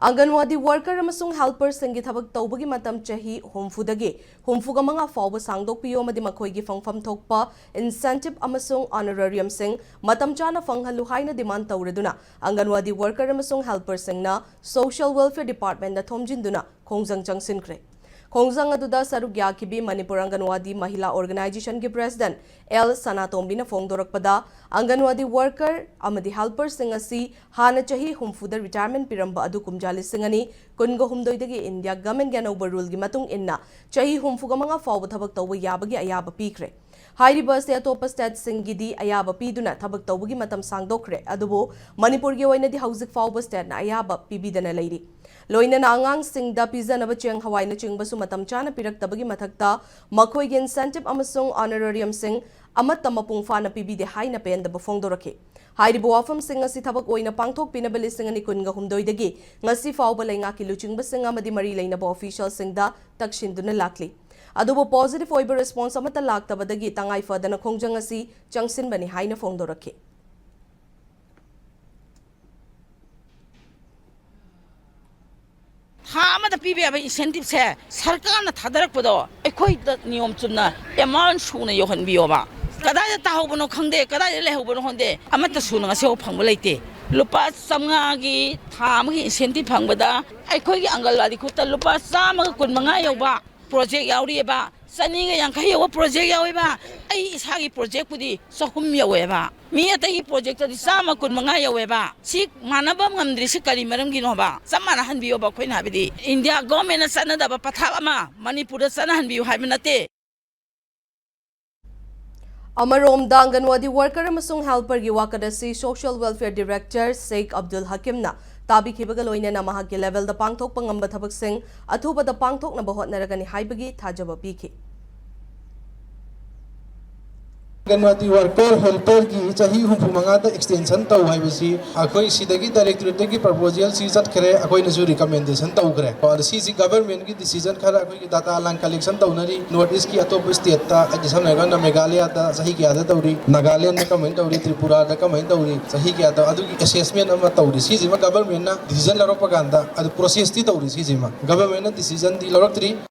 Anganwadi worker amasung helper singi thabak tawbagi matam chahi humfudagi humfuga manga fawba sangdokpiyo amadi makoigi fangfam thokpa incentive amasung honorarium sing matam chana fanghalu haina demand tawreduna Anganwadi worker amasung helper singna social welfare department na thomjinduna khongjang changsinkre Khongjang aduda saruk yakibi Manipur Anganwadi Mahila Organization ki President L Sanatombi na phongdorakpada Anganwadi worker amadi helper sing asi hana chahi humfuda retirement piramba adu kumjali singani kunga humdoidagi India government ganauba rule gi matung inna chahi humfuga manga fawba thabak tawba yabagi ayaba pikre Hairiba se atopa state singidi ayaba piduna thabak tawbagi matam sangdokre adubo Manipur gi oinadi hauzik fawba state na ayaba pibidana leiri Loina na angang singda pizanaba cheng hawai na chingbasu matam chana piraktabagi mathakta makoigi incentive amasung honorarium sing amata mapung fa na pibide haina pendaba phongdorake Hairiba wafam sing asi thabak oina pangthok pinabali singani kunga humdoidagi ngasi fawba lainga ki luchingba sing amadi mari lainaba official singda takshinduna lakli adubo positive oiba response amata laktabadagi tangai fadana khongjang asi changsinbani haina phongdorake Hamada PBA incentive se sarkar na thadarak podo ekoi da niyom chunna amount suna yohan bioba kadai ta hobono khangde kadai le hobono honde amata suna ngase ho phangba leite lupa samnga gi tham gi incentive phangbada ekoi gi angalwadi khutta lupa sama ga kun manga yoba project yauri ba sani ga yang khai yoba project yawi ba ai isagi project pudi sohum yawe ba mi atai project di sama kun manga yawe ba sik manaba ngamdri si kari maram gi no ba samana han biyo ba khoina bidi India government na sana da ba patha ama Manipur sana han biyo haibnate Amarom da Anganwadi worker amasung helper gi wakadasi social welfare director Sheikh Abdul Hakim na tabi khibaga loina na mahaki level da pangthok pangamba thabak sing athuba da pangthok na bahot naragani haibagi thajaba pikhi Anganwadi worker helper ki chahi humpu manga da extension taw haibasi akoi sidagi directorate ki proposal si chat khare akoi na ju recommendation taw khare aur si government ki decision khara akoi ki data alang collection taw nari notice ki atop state ta ajisam naga na Meghalaya da chahi ki ada tawri Nagaland na comment tawri Tripura da comment tawri chahi ki ada adu ki assessment ama tawri si jima government na decision la ropaganda adu process ti tawri si jima government na decision di lorok tri